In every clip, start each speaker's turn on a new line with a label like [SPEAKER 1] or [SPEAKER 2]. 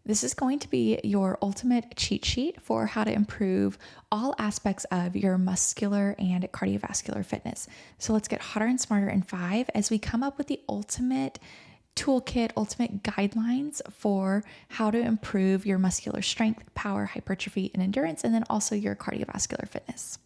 [SPEAKER 1] This is going to be your ultimate cheat sheet for how to improve all aspects of your muscular and cardiovascular fitness. So let's get hotter and smarter in 5 as we come up with the ultimate toolkit, ultimate guidelines for how to improve your muscular strength, power, hypertrophy, and endurance, and then also your cardiovascular fitness.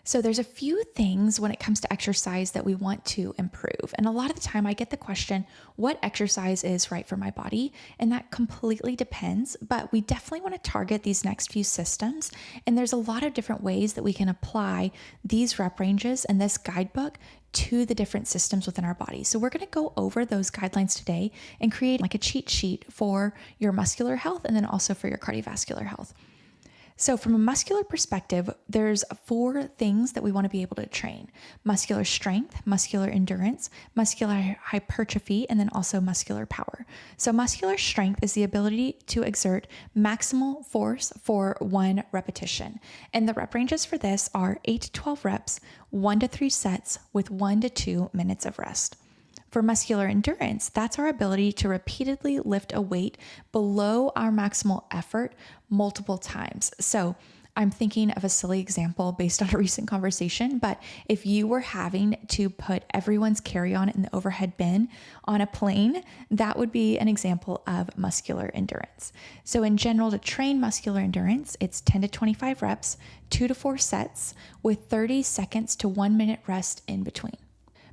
[SPEAKER 1] So there's a few things when it comes to exercise that we want to improve. And a lot of the time I get the question, what exercise is right for my body? And that completely depends, but we definitely want to target these next few systems. And there's a lot of different ways that we can apply these rep ranges and this guidebook to the different systems within our body. So we're going to go over those guidelines today and create like a cheat sheet for your muscular health and then also for your cardiovascular health. So from a muscular perspective, there's 4 things that we want to be able to train: muscular strength, muscular endurance, muscular hypertrophy, and then also muscular power. So muscular strength is the ability to exert maximal force for 1 repetition. And the rep ranges for this are 8 to 12 reps, 1 to 3 sets with 1 to 2 minutes of rest. For muscular endurance, that's our ability to repeatedly lift a weight below our maximal effort multiple times. So I'm thinking of a silly example based on a recent conversation, but if you were having to put everyone's carry-on in the overhead bin on a plane, that would be an example of muscular endurance. So in general, to train muscular endurance, it's 10 to 25 reps, 2 to 4 sets with 30 seconds to 1 minute rest in between.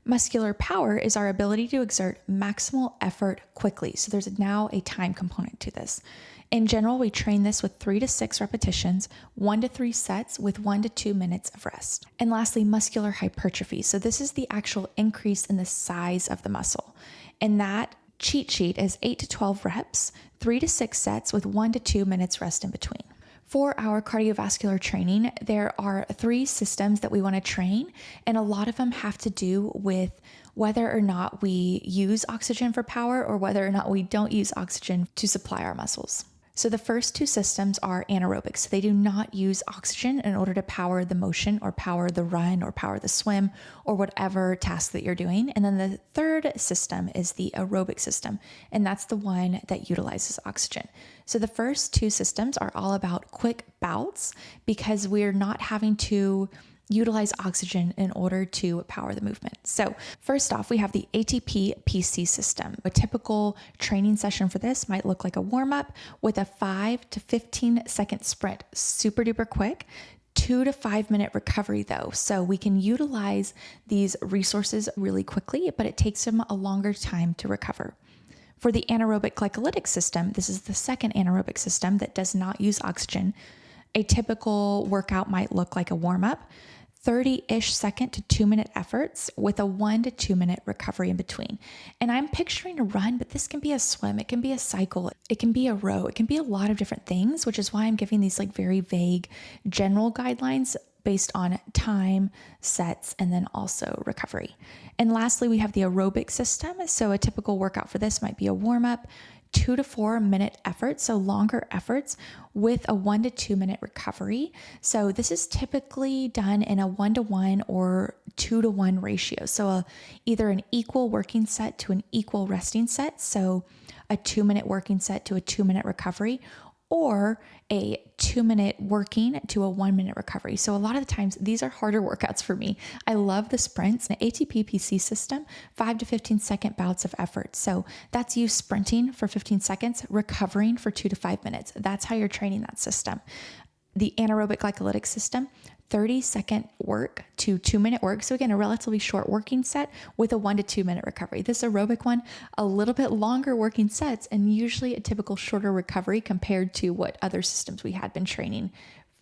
[SPEAKER 1] Muscular power is our ability to exert maximal effort quickly. So there's now a time component to this. In general, we train this with 3 to 6 repetitions, 1 to 3 sets with 1 to 2 minutes of rest. And lastly, muscular hypertrophy. So this is the actual increase in the size of the muscle. And that cheat sheet is 8 to 12 reps, 3 to 6 sets with 1 to 2 minutes rest in between. For our cardiovascular training, there are 3 systems that we want to train, and a lot of them have to do with whether or not we use oxygen for power or whether or not we don't use oxygen to supply our muscles. So the first 2 systems are anaerobic. So they do not use oxygen in order to power the motion or power the run or power the swim or whatever task that you're doing. And then the third system is the aerobic system, and that's the one that utilizes oxygen. So the first 2 systems are all about quick bouts because we're not having to utilize oxygen in order to power the movement. So first off, we have the ATP-PC system. A typical training session for this might look like a warm-up with a 5 to 15 second sprint, super duper quick. 2 to 5 minute recovery though. So we can utilize these resources really quickly, but it takes them a longer time to recover. For the anaerobic glycolytic system, this is the second anaerobic system that does not use oxygen. A typical workout might look like a warm-up, 30-ish second to 2 minute efforts with a 1 to 2 minute recovery in between. And I'm picturing a run, but this can be a swim, it can be a cycle, it can be a row, it can be a lot of different things, which is why I'm giving these like very vague general guidelines based on time, sets, and then also recovery. And lastly, we have the aerobic system. So a typical workout for this might be a warm-up, 2 to 4 minute efforts, so longer efforts with a 1 to 2 minute recovery. So this is typically done in a 1-to-1 or 2-to-1 ratio. So either an equal working set to an equal resting set. So a 2-minute working set to a 2-minute recovery, or a 2-minute working to a 1-minute recovery. So a lot of the times these are harder workouts for me. I love the sprints. An ATP-PC system, 5 to 15 second bouts of effort. So that's you sprinting for 15 seconds, recovering for 2 to 5 minutes. That's how you're training that system. The anaerobic glycolytic system, 30-second work to 2-minute work. So again, a relatively short working set with a 1 to 2 minute recovery. This aerobic one, a little bit longer working sets and usually a typical shorter recovery compared to what other systems we had been training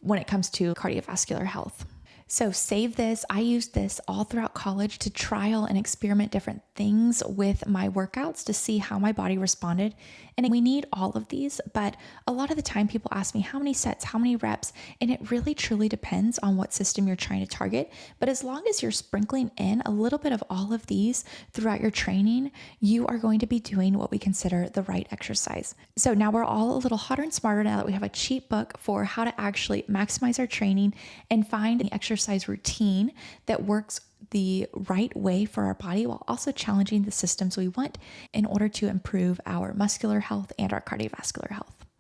[SPEAKER 1] when it comes to cardiovascular health. So save this. I used this all throughout college to trial and experiment different things with my workouts to see how my body responded. And we need all of these, but a lot of the time people ask me how many sets, how many reps, and it really truly depends on what system you're trying to target. But as long as you're sprinkling in a little bit of all of these throughout your training, you are going to be doing what we consider the right exercise. So now we're all a little hotter and smarter now that we have a cheat book for how to actually maximize our training and find an exercise routine that works the right way for our body while also challenging the systems we want in order to improve our muscular health and our cardiovascular health.